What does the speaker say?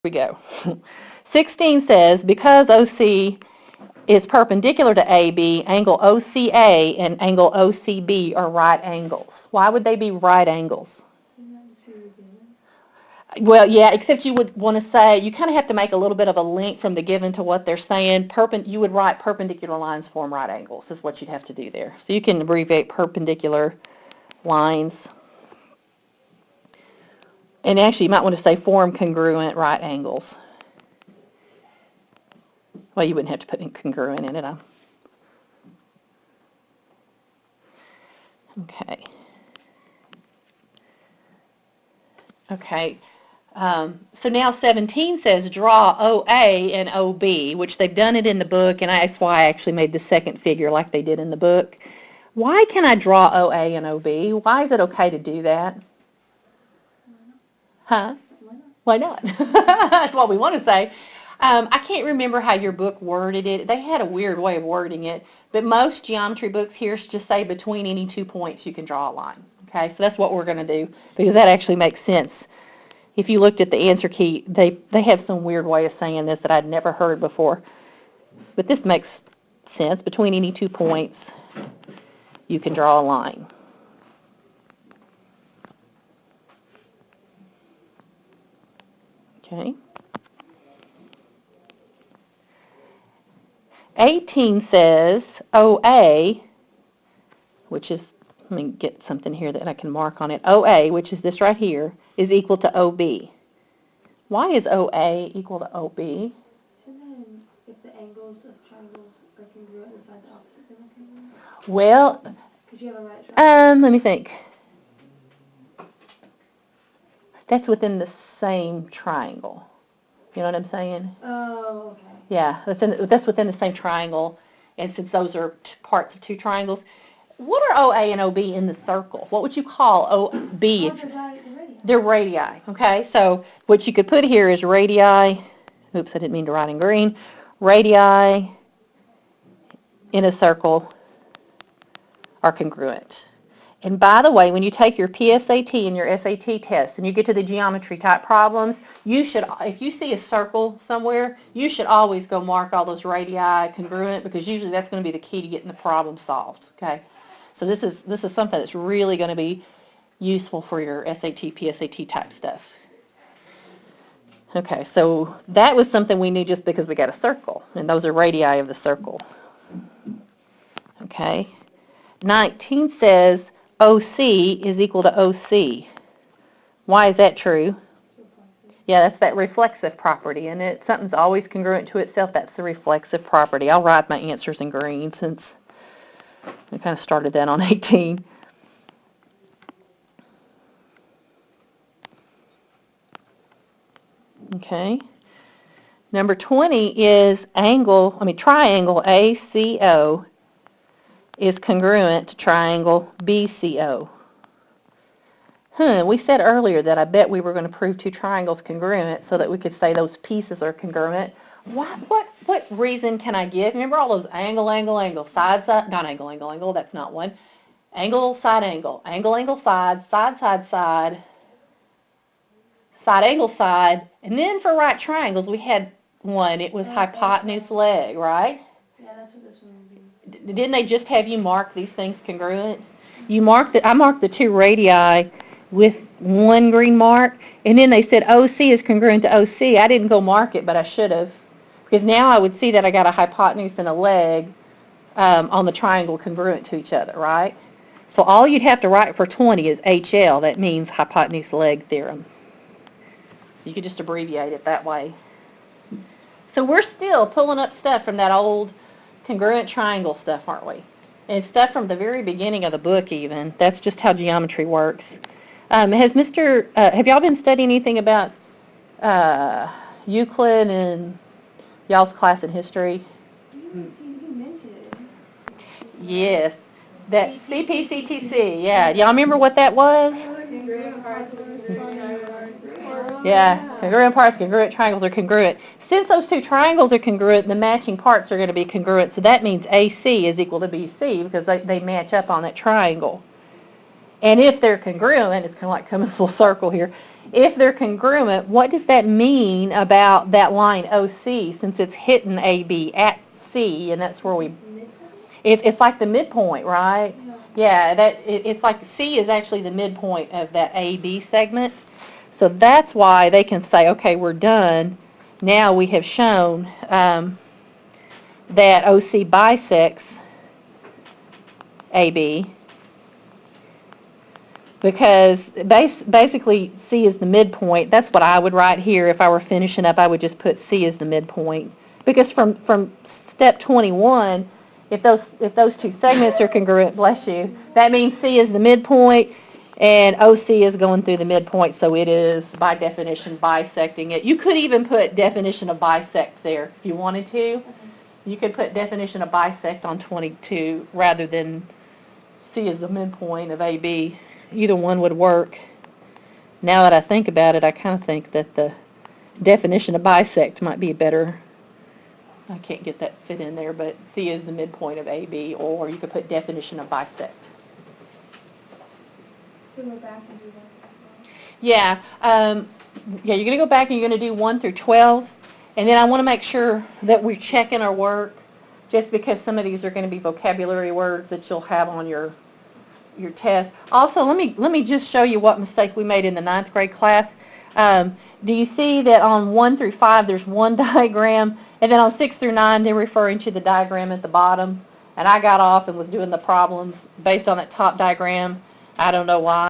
we go. 16 says, because OC is perpendicular to AB, angle OCA and angle OCB are right angles. Why would they be right angles? Well, yeah, except you would want to say, you kind of have to make a little bit of a link from the given to what they're saying. You would write perpendicular lines form right angles is what you'd have to do there. So you can abbreviate perpendicular lines. And actually, you might want to say form congruent right angles. Well, you wouldn't have to put congruent in it. Okay. Okay. So now 17 says draw OA and OB, which they've done it in the book, and that's why I actually made the second figure like they did in the book. Why can I draw OA and OB? Why is it okay to do that? Huh? Why not? That's what we want to say. I can't remember how your book worded it. They had a weird way of wording it, but most geometry books here just say between any 2 points you can draw a line. Okay, so that's what we're going to do because that actually makes sense. If you looked at the answer key, they have some weird way of saying this that I'd never heard before. But this makes sense. Between any 2 points, you can draw a line. Okay. 18 says OA, which is, let me get something here that I can mark on it. OA, which is this right here, is equal to OB. Why is OA equal to OB? Isn't that if the angles of triangles are congruent and sides opposite, they're not congruent? Well, because you have a right triangle. let me think. That's within the same triangle. You know what I'm saying? Oh, okay. Yeah, that's within the same triangle, and since those are parts of two triangles, what are OA and OB in the circle? What would you call OB? They're radii. Okay, so what you could put here is radii. Oops, I didn't mean to write in green. Radii in a circle are congruent. And by the way, when you take your PSAT and your SAT tests and you get to the geometry type problems, you should, if you see a circle somewhere, you should always go mark all those radii congruent because usually that's going to be the key to getting the problem solved. Okay, so this is something that's really going to be useful for your SAT, PSAT type stuff. Okay, so that was something we knew just because we got a circle, and those are radii of the circle. Okay, 19 says OC is equal to OC. Why is that true? Yeah, that's that reflexive property, and something's always congruent to itself. That's the reflexive property. I'll write my answers in green since I kind of started that on 18. Okay. Number 20 is triangle ACO is congruent to triangle BCO. We said earlier that I bet we were going to prove two triangles congruent so that we could say those pieces are congruent. What reason can I give? Remember all those angle, side, not angle, that's not one. Angle, angle, side, side, angle, side, and then for right triangles we had one. It was hypotenuse, leg, right? Yeah, that's what this one would be. Didn't they just have you mark these things congruent? I marked the two radii with one green mark, and then they said OC is congruent to OC. I didn't go mark it, but I should have, because now I would see that I got a hypotenuse and a leg on the triangle congruent to each other, right? So all you'd have to write for 20 is HL. That means hypotenuse leg theorem. So you could just abbreviate it that way. So we're still pulling up stuff from that old congruent triangle stuff, aren't we? And stuff from the very beginning of the book even. That's just how geometry works. Have y'all been studying anything about Euclid in y'all's class in history? You mentioned it. Yes. That CPCTC, yeah. Y'all remember what that was? Yeah, congruent parts, congruent triangles are congruent. Since those two triangles are congruent, the matching parts are going to be congruent, so that means AC is equal to BC because they match up on that triangle. And if they're congruent, it's kind of like coming full circle here. if they're congruent, what does that mean about that line OC since it's hitting AB at C, and that's where we... It's like the midpoint, right? Yeah, it's like C is actually the midpoint of that AB segment. So that's why they can say, okay, we're done. Now we have shown that OC bisects AB, because basically C is the midpoint. That's what I would write here. If I were finishing up, I would just put C as the midpoint. Because from step 21, if those two segments are congruent, bless you, that means C is the midpoint and OC is going through the midpoint, so it is, by definition, bisecting it. You could even put definition of bisect there if you wanted to. You could put definition of bisect on 22 rather than C is the midpoint of AB. Either one would work. Now that I think about it, I kind of think that the definition of bisect might be better. I can't get that fit in there, but C is the midpoint of AB, or you could put definition of bisect. So go back and do that. Yeah, you're going to go back and you're going to do 1 through 12, and then I want to make sure that we're checking our work, just because some of these are going to be vocabulary words that you'll have on your test. Also, let me just show you what mistake we made in the 9th grade class. Do you see that on 1 through 5 there's one diagram, and then on 6 through 9 they're referring to the diagram at the bottom? And I got off and was doing the problems based on that top diagram. I don't know why.